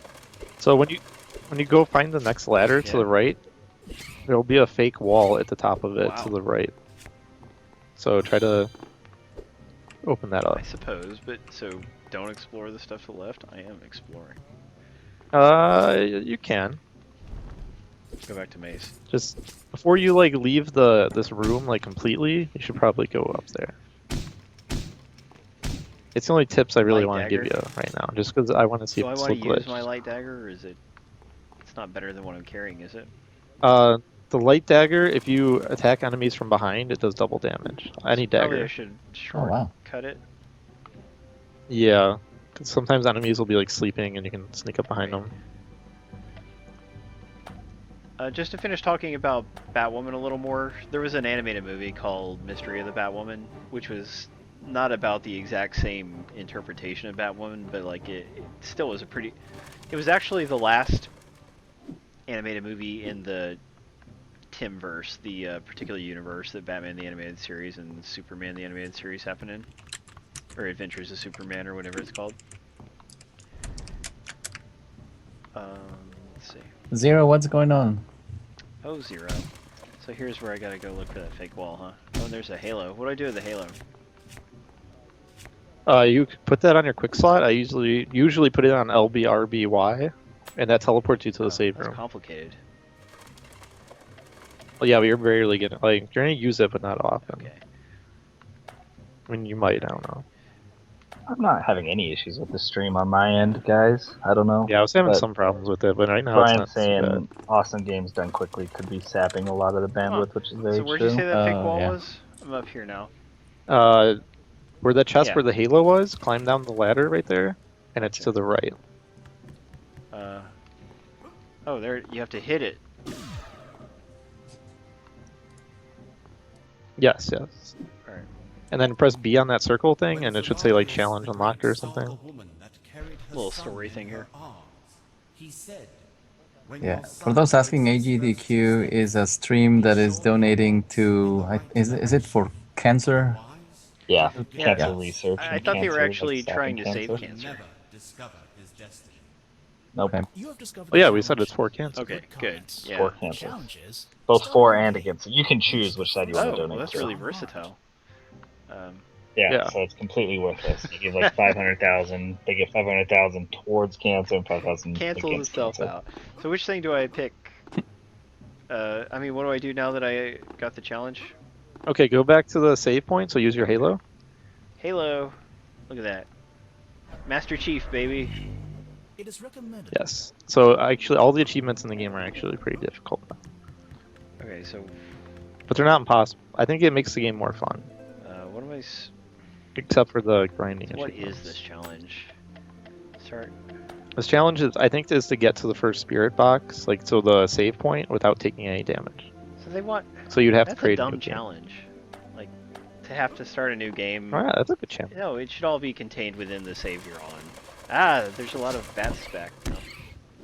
So when you go find the next ladder to Yeah. the right, there'll be a fake wall at the top of it Wow. to the right. So try to open that up. I suppose. But so don't explore the stuff to the left. I am exploring. You can. Let's go back to Maze. Just before you like leave this room like completely, you should probably go up there. It's the only tips I really Light want to give you dagger? right now, just because I want to see Do if I it's want still to use glitched. my light dagger, or is it? It's not better than what I'm carrying, is it? The light dagger, if you attack enemies from behind, it does double damage. Any Probably I dagger. should Oh, wow. shortcut it. Yeah, 'cause sometimes enemies will be like sleeping and you can sneak up behind Right. them. Just to finish talking about Batwoman a little more, there was an animated movie called Mystery of the Batwoman, which was not about the exact same interpretation of Batwoman, but like it still was a pretty. It was actually the last animated movie in the Timverse, the particular universe that Batman the Animated Series and Superman the Animated Series happen in, or Adventures of Superman, or whatever it's called. Let's see. Zero, what's going on? Oh, Zero. So here's where I gotta go look for that fake wall, huh? Oh, and there's a halo. What do I do with the halo? You could put that on your quick slot. I usually put it on LBRBY, and that teleports you to the save That's room. complicated. Well, yeah, but you're barely getting like you're gonna use it, but not often. Okay. I mean, you might. I don't know. I'm not having any issues with the stream on my end, guys. I don't know. Yeah, I was having But some problems with it, but right now Brian's it's not too bad. saying awesome games done quickly could be sapping a lot of the bandwidth, which is very So where'd true. you say that fake wall yeah. was? I'm up here now. Where the chest Yeah. where the halo was, climb down the ladder right there, and it's to the right. Oh, there. You have to hit it. Yes, yes. Alright. And then press B on that circle thing, and it should say like challenge unlocked or something. Little story thing here. He said, Yeah. For those asking, AGDQ is a stream that is donating to. Is it for cancer? Yeah, Yeah. cancer research. I and thought they were cancer, actually like trying to stopping save cancer. cancer. discover his destiny. Nope. Okay. You have discovered Oh yeah, a we said challenge. it's for cancer. Okay, good. Yeah. For cancer. Challenges. Both for and against. You can choose which side you want Oh, to donate well, that's to. really versatile. Yeah, Yeah. so it's completely worthless. You give like 500,000. They get 500,000 towards cancer and 5,000 Cancels against itself cancer. out. So which thing do I pick? I mean, what do I do now that I got the challenge? Okay, go back to the save point. So use your halo. Halo. Look at that. Master Chief, baby. It is recommended. Yes. So actually, all the achievements in the game are actually pretty difficult, Okay, so but they're not impossible. I think it makes the game more fun, what am I? except for the grinding. What achievements. is this challenge? Start. This challenge is, I think, is to get to the first spirit box, like to the save point, without taking any damage. So they want. So you'd have to That's a create a dumb new game. challenge. Like to have to start a new game. Alright, that's a good challenge. No, it should all be contained within the save you're on. Ah, there's a lot of bat spec.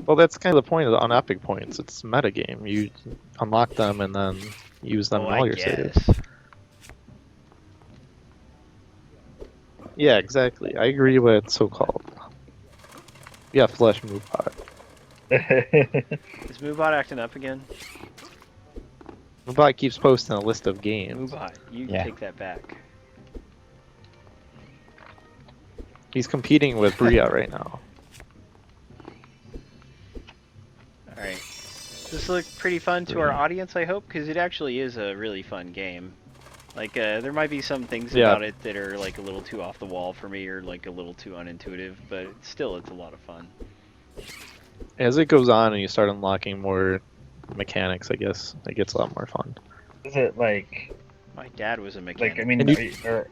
Well, that's kind of the point of the UnEpic points. It's meta game. You unlock them and then use them Oh, in all I your guess. saves. Yeah, exactly. I agree with so-called. Yeah, flesh move bot. Is Moobot acting up again? Moobot keeps posting a list of games. Moobot, you Yeah. take that back. He's competing with Bria right now. Alright. Does this look pretty fun to our audience, I hope? Because it actually is a really fun game. Like, there might be some things Yeah. about it that are, like, a little too off the wall for me or, like, a little too unintuitive, but still, it's a lot of fun. As it goes on and you start unlocking more mechanics, I guess, it gets a lot more fun. Is it like My dad was a mechanic. I mean, And are, you- are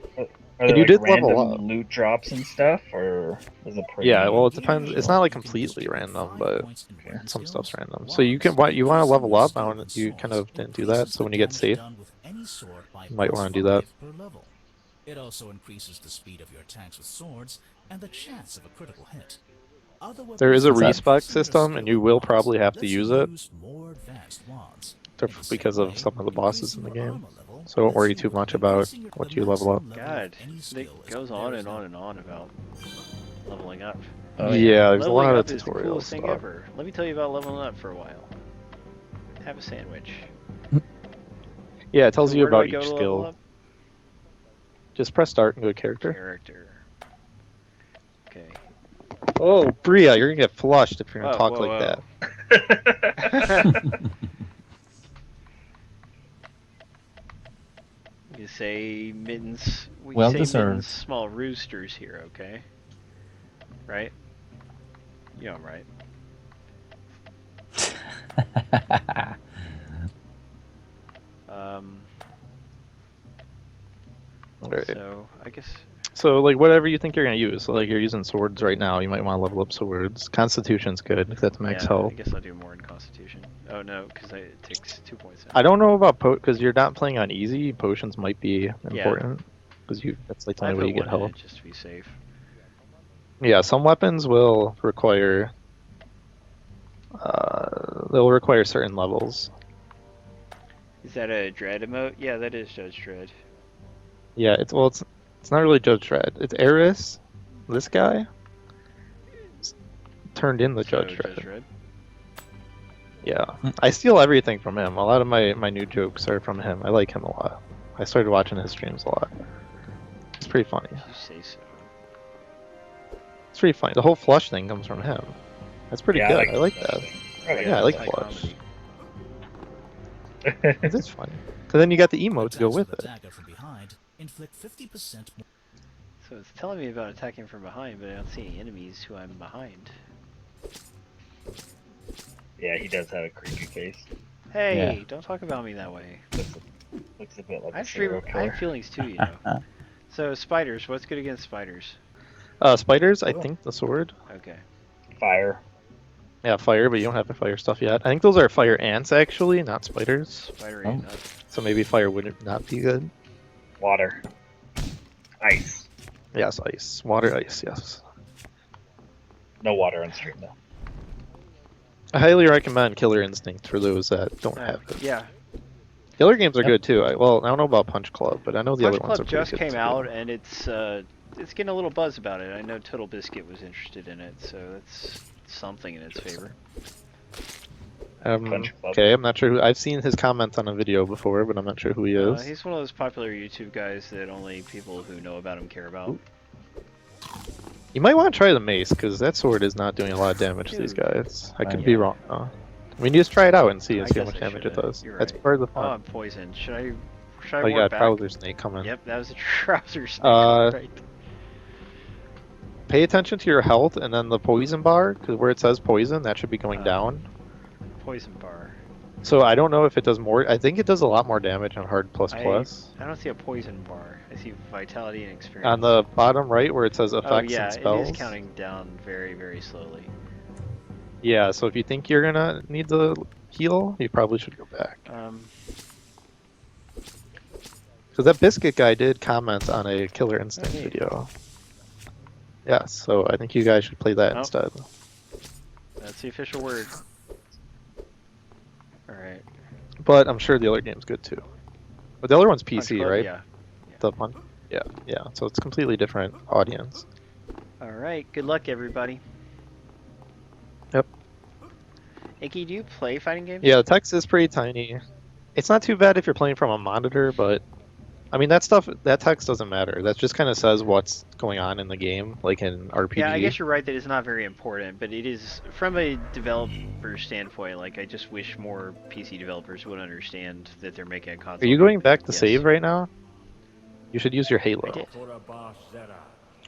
and there you like did random level up. loot drops and stuff, or is it pretty? Yeah, well, it depends. It's not like completely random, but some stuff's random. So you can, you want to level up. You kind of didn't do that. So when you get safe, you might want to do that. It also increases the speed of your attacks with swords and the chance of a critical hit. There is a What's that? respec system, and you will probably have to use it because of some of the bosses in the game. So don't worry too much about what you level up. God, it goes on and on and on about leveling up. Oh, yeah, there's a Leveling lot up of is the tutorials. coolest thing ever. Let me tell you about leveling up for a while. Have a sandwich. Yeah, it tells So you where do I about go each to level skill. up? Just press start and go to character. Character. Okay. Oh, Bria, you're gonna get flushed if you're gonna Whoa, talk whoa, like whoa. that. You say mittens. We Well say deserved. mittens, small roosters here, okay? Right? You know I'm right. Alright. So I guess So, like, whatever you think you're gonna use. So, like, you're using swords right now. You might want to level up swords. Constitution's good. That's max yeah, health. I guess I'll do more in Constitution. Oh no, because it takes 2 points. I don't know about because you're not playing on easy. Potions might be important because that's like the I only way you put get one in health. it just to be safe. Yeah, some weapons will require. They'll require certain levels. Is that a Dread emote? Yeah, that is Judge Dredd. Yeah, it's not really Judge Dredd. It's Eris, this guy, turned in the So, Judge Judge Dredd. Dredd. Yeah, I steal everything from him. A lot of my new jokes are from him. I like him a lot. I started watching his streams a lot. It's pretty funny. If you say so. It's pretty funny. The whole flush thing comes from him. That's pretty Yeah, good. I the like flush that. thing. Yeah, I like high flush. comedy. It is funny. Because then you got the emote to go Attacks with with a it. dagger from behind inflict 50% more. So it's telling me about attacking from behind, but I don't see any enemies who I'm behind. Yeah, he does have a creepy face. Hey, Yeah. don't talk about me that way. Looks a bit like I a have, serial I killer. have feelings too, you know. So spiders, what's good against spiders? Spiders, I Cool. think the sword. Okay. Fire. Yeah, fire, but you don't have the fire stuff yet. I think those are fire ants actually, not spiders. Spider Oh. ain't nothing. So maybe fire would not be good. Water. Ice. Yes, ice. Water, ice, yes. No water on stream though. I highly recommend Killer Instinct for those that don't have it. Yeah. The other games are Yep. good too. Well, I don't know about Punch Club, but I know the Punch other ones are Club pretty just good came too. out, and it's getting a little buzz about it. I know Total Biscuit was interested in it, so that's something in its favor. Punch Club. Okay, I'm not sure who. I've seen his comments on a video before, but I'm not sure who he is. He's one of those popular YouTube guys that only people who know about him care about. You might want to try the mace, because that sword is not doing a lot of damage to these Dude. guys. I could Yeah. be wrong, though. I mean, you just try it out and see, I see how guess much I damage it shoulda. does. You're That's right. part of the Oh, fun. I'm poisoned. Should I Oh, you ward got back? Trouser Snake coming. Yep, that was a trouser snake. Uh, right. Pay attention to your health and then the poison bar, because where it says poison, that should be going Oh. down. Poison bar. So I don't know if it does more. I think it does a lot more damage on hard plus I plus. don't see a poison bar. I see vitality and experience. On the bottom right where it says oh effects yeah, and spells. it is counting down very, very slowly. Yeah, so if you think you're gonna need the heal, you probably should go back. Because that biscuit guy did comment on a Killer Instinct neat. video. Yeah, so I think you guys should play that Oh. instead. That's the official word. Alright. But I'm sure the other game's good too. But the other one's Punch PC, Club? right? Yeah. The one. Yeah, yeah. So it's completely different audience. Alright, good luck everybody. Yep. Icky, do you play fighting games? Yeah, the text is pretty tiny. It's not too bad if you're playing from a monitor, but I mean that text doesn't matter. That just kind of says what's going on in the game, like in RPG. Yeah, I guess you're right that it's not very important, but it is from a developer standpoint. Like, I just wish more PC developers would understand that they're making a console. Are you going back to Yes. save right now? You should use your Halo. I did.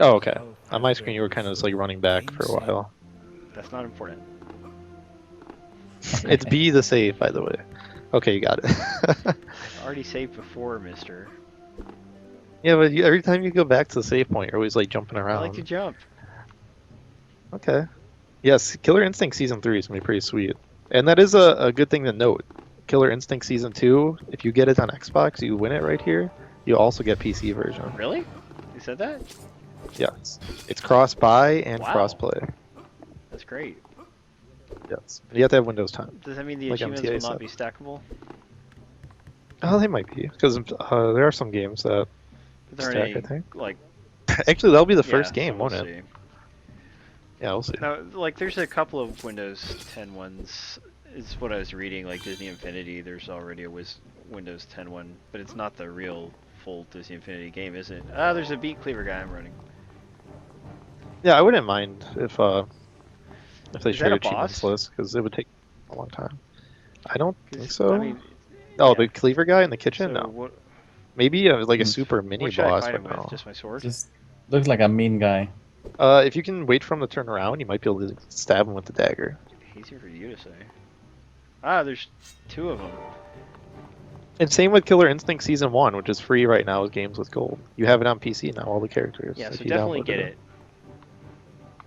Oh, okay. On my screen, you were kind of just like running back for a while. That's not important. It's B the save, by the way. Okay, you got it. I already saved before, mister. Yeah, but every time you go back to the save point, you're always like jumping I around. like to jump. Okay. Yes, Killer Instinct Season 3 is going to be pretty sweet. And that is a good thing to note. Killer Instinct Season 2, if you get it on Xbox, you win it right here, you also get PC version. Really? You said that? Yes. It's cross-buy and Wow. cross-play. That's great. Yes. You have to have Windows 10. Does that mean the Like achievements MTA will said. not be stackable? Oh, they might be. Because there are some games that But there stack, aren't I any, think. like, Actually, that'll be the yeah, first so game, we'll won't it? see. Yeah, we'll see. No, like, there's a couple of Windows 10 ones. Is what I was reading, like Disney Infinity. There's already a Windows 10 one, but it's not the real full Disney Infinity game, is it? Ah, there's a Beat Cleaver guy I'm running. Yeah, I wouldn't mind if they Is that shared a achievements boss? list, because it would take a long time. I don't think so. I mean, Oh, yeah. the cleaver guy in the kitchen? So No. what, Maybe like a Hmm. super mini what should I boss, fight but him no. with? Just my sword? Just looks like a mean guy. If you can wait for him to turn around, you might be able to stab him with the dagger. Easier for you to say. Ah, there's two of them. And same with Killer Instinct Season 1, which is free right now with Games with Gold. You have it on PC now, all the characters. Yeah, if so you definitely downloaded get it.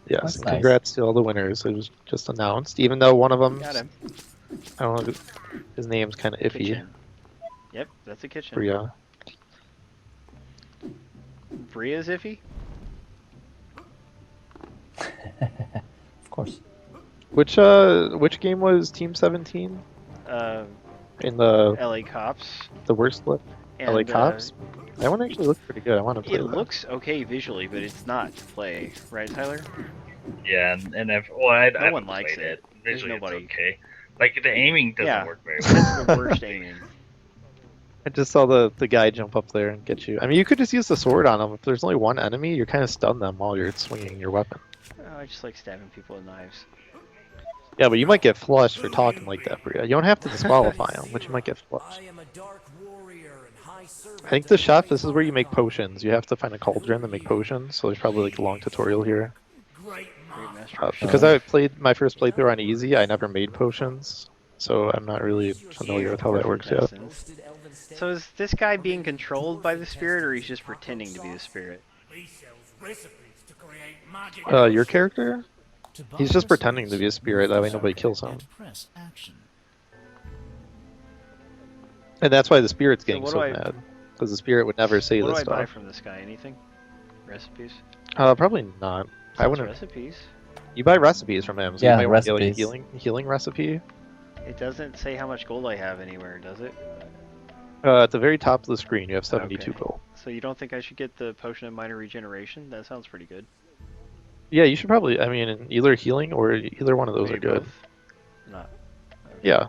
Yes, That's and nice. congrats to all the winners. It was just announced, even though one of them, Got him. I don't know, his name's kind of iffy. Kitchen. Yep, that's a kitchen. Bria. Bria's iffy? Of course. Which game was Team 17? in the LA Cops. worst look. LA And Cops. That one actually looked pretty good. I want to play it that. looks okay visually, but it's not to play, right, Tyler? Yeah, and I No one haven't likes played it. There's Visually, it's nobody. okay. Like the aiming doesn't Yeah, work very well. it's the worst aiming. I just saw the guy jump up there and get you. I mean, you could just use the sword on him. If there's only one enemy, you're kind of stun them while you're swinging your weapon. Oh, I just like stabbing people with knives. Yeah, but you might get flushed for talking like that, Bria. You don't have to disqualify him, but you might get flushed. I am a dark warrior and high servant I think the of chef, great this is where you make Monarch. potions. You have to find a cauldron to make potions, so there's probably like a long tutorial here. Great Great master. master. Because I played my first playthrough on easy, I never made potions, so I'm not really familiar with how that works yet. Roasted elven steak. So is this guy being controlled by the spirit, or he's just pretending to be the spirit? He sells recipes to create magic. Your character? To buy He's just pretending to recipes, be a spirit, that way nobody kills him. and press action. And that's why the spirit's getting what so do I- mad. Because the spirit would never say What do this I buy stuff. from this guy? Anything? Recipes? Probably not. I Sells wouldn't. recipes. You buy recipes from him, so Yeah, you might want to get like a recipes. healing recipe. It doesn't say how much gold I have anywhere, does it? At the very top of the screen, you have 72 Okay. gold. So you don't think I should get the potion of minor regeneration? That sounds pretty good. Yeah, you should probably. I mean, either healing or either one of those are Maybe good. both? Not. Okay. Yeah.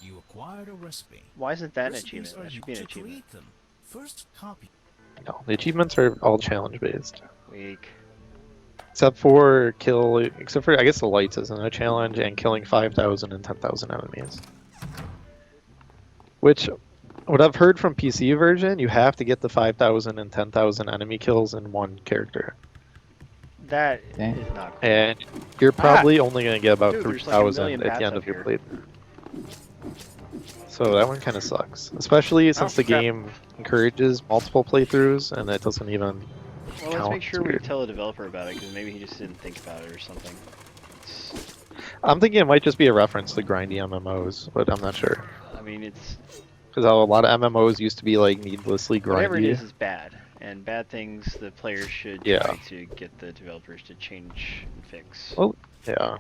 You acquired a recipe. Why isn't that an Recipes achievement? are That should be an to achievement. create them. First copy. No, the achievements are all challenge based, Weak. except for I guess the lights isn't a challenge, and killing 5,000 and 10,000 enemies. Which, what I've heard from PC version, you have to get the 5,000 and 10,000 enemy kills in one character, That Okay. is not cool. and you're probably only gonna get about Dude, there's like a 3,000 million at bats the end up of your here. playthrough. So that one kind of sucks, especially since the crap. game encourages multiple playthroughs, and it doesn't even. Well, let's count. make sure It's we weird. tell the developer about it, because maybe he just didn't think about it or something. It's, I'm thinking it might just be a reference to grindy MMOs, but I'm not sure. I mean, it's Because a lot of MMOs used to be like needlessly whatever it grindy. is bad, and bad things the players should Yeah. try to get the developers to change and fix. Well, yeah.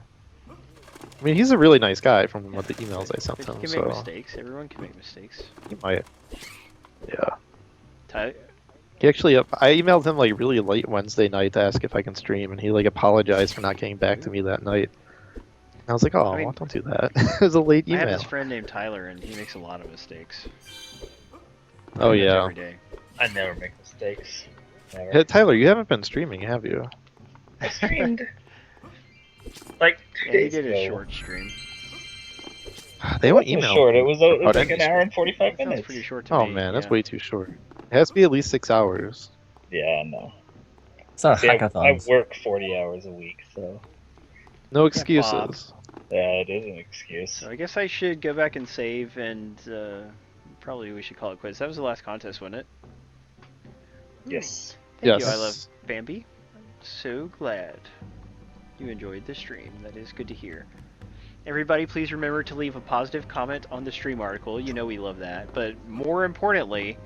I mean, he's a really nice guy from what the emails I sent But him, you can so make mistakes. Everyone can make mistakes. he might. Yeah. Ty- He actually, I emailed him like really late Wednesday night to ask if I can stream, and he like apologized for not getting back to me that night. And I was like, oh, I mean- don't do that. It was a late I have email. this friend named Tyler, and he makes a lot of mistakes. Oh Pretty much yeah. Every day. I never make mistakes. Never. Hey, Tyler, you haven't been streaming, have you? I streamed like 2 Yeah, he days did ago. a short stream. They It won't wasn't email. short. It was about like any an hour and 45 That sounds minutes. pretty short to Oh me. man, that's yeah. way too short. It has to be at least 6 hours. Yeah, no. It's our See, I hackathons. work 40 hours a week, so No Bob. excuses. yeah, it is an excuse. So I guess I should go back and save, and probably we should call it quits. That was the last contest, wasn't it? Yes. Thank Yes. you, I love Bambi. I'm so glad you enjoyed the stream. That is good to hear. Everybody, please remember to leave a positive comment on the stream article. You know we love that. But more importantly,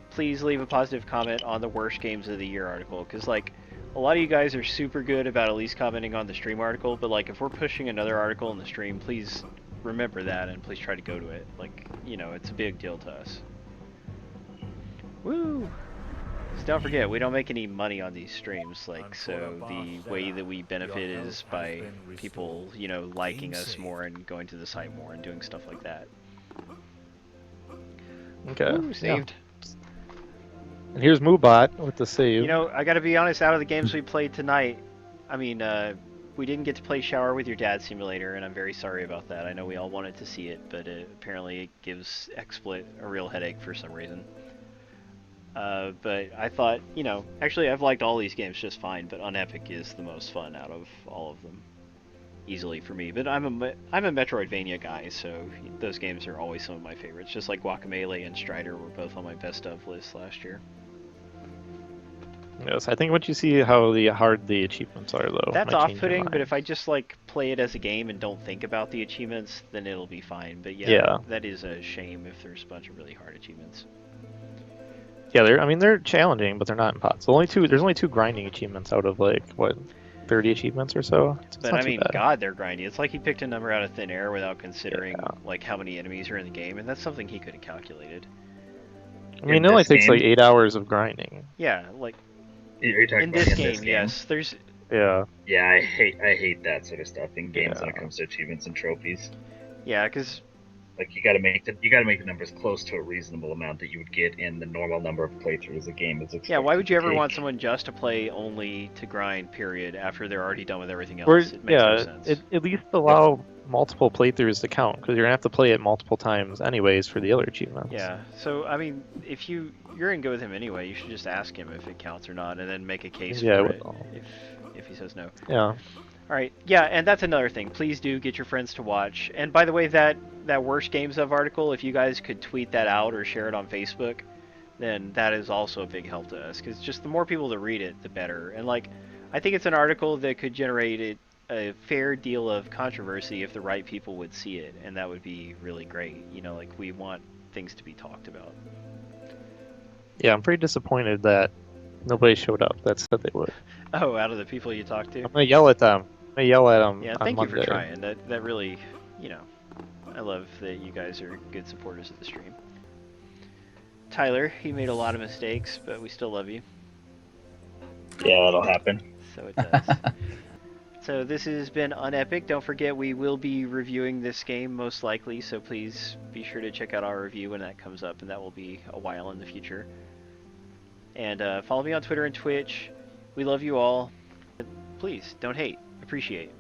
please leave a positive comment on the worst games of the year article. Because, like, a lot of you guys are super good about at least commenting on the stream article. But, like, if we're pushing another article in the stream, please remember that and please try to go to it. Like, you know, it's a big deal to us. Woo! So don't forget, we don't make any money on these streams, like, so the way that we benefit is by people, you know, liking us more and going to the site more and doing stuff like that. Okay. Ooh, yeah. saved. And here's Moobot with the save. You know, I gotta be honest, out of the games we played tonight, I mean, we didn't get to play Shower with Your Dad Simulator, and I'm very sorry about that. I know we all wanted to see it, but apparently it gives XSplit a real headache for some reason. But I thought, you know, actually I've liked all these games just fine, but UnEpic is the most fun out of all of them. Easily for me, but I'm a Metroidvania guy, so those games are always some of my favorites. Just like Guacamelee and Strider were both on my best of list last year. Yes, I think once you see how hard the achievements are, though, That's might change your off-putting, but mind. if I just like play it as a game and don't think about the achievements, then it'll be fine. But yeah, Yeah. that is a shame if there's a bunch of really hard achievements. Yeah, they're challenging, but they're not impossible. There's only two grinding achievements out of like what 30 achievements or so. It's But not I too mean, bad. God, they're grindy. It's like he picked a number out of thin air without considering Yeah. like how many enemies are in the game, and that's something he could have calculated. I mean, In it only this takes like game? 8 hours of grinding. Yeah, like Are you talking in about this in game, this game? yes. There's Yeah. Yeah, I hate that sort of stuff in games when it Yeah. comes to achievements and trophies. yeah, because Like you got to make the numbers close to a reasonable amount that you would get in the normal number of playthroughs a game is expected. yeah, why would you to ever take. want someone just to play only to grind? Period. After they're already done with everything Or else, it makes no yeah, sense. at least allow multiple playthroughs to count because you're gonna have to play it multiple times anyways for the other achievements. Yeah. So I mean, if you're gonna go with him anyway, you should just ask him if it counts or not, and then make a case Yeah, for I it. will. If he says no. Yeah. All right. Yeah, and that's another thing. Please do get your friends to watch. And by the way, that worst games of article, if you guys could tweet that out or share it on Facebook, then that is also a big help to us. Because just the more people that read it, the better. And like, I think it's an article that could generate a fair deal of controversy if the right people would see it, and that would be really great. You know, like we want things to be talked about. Yeah, I'm pretty disappointed that nobody showed up that said they would. Oh, out of the people you talked to. I'm gonna yell at them. I'm gonna yell at them Yeah, on thank Monday. you for trying. That really, you know, I love that you guys are good supporters of the stream. Tyler, he made a lot of mistakes, but we still love you. Yeah, that'll happen. So it does. So this has been UnEpic. Don't forget we will be reviewing this game most likely, so please be sure to check out our review when that comes up, and that will be a while in the future. And follow me on Twitter and Twitch. We love you all. Please, don't hate. Appreciate.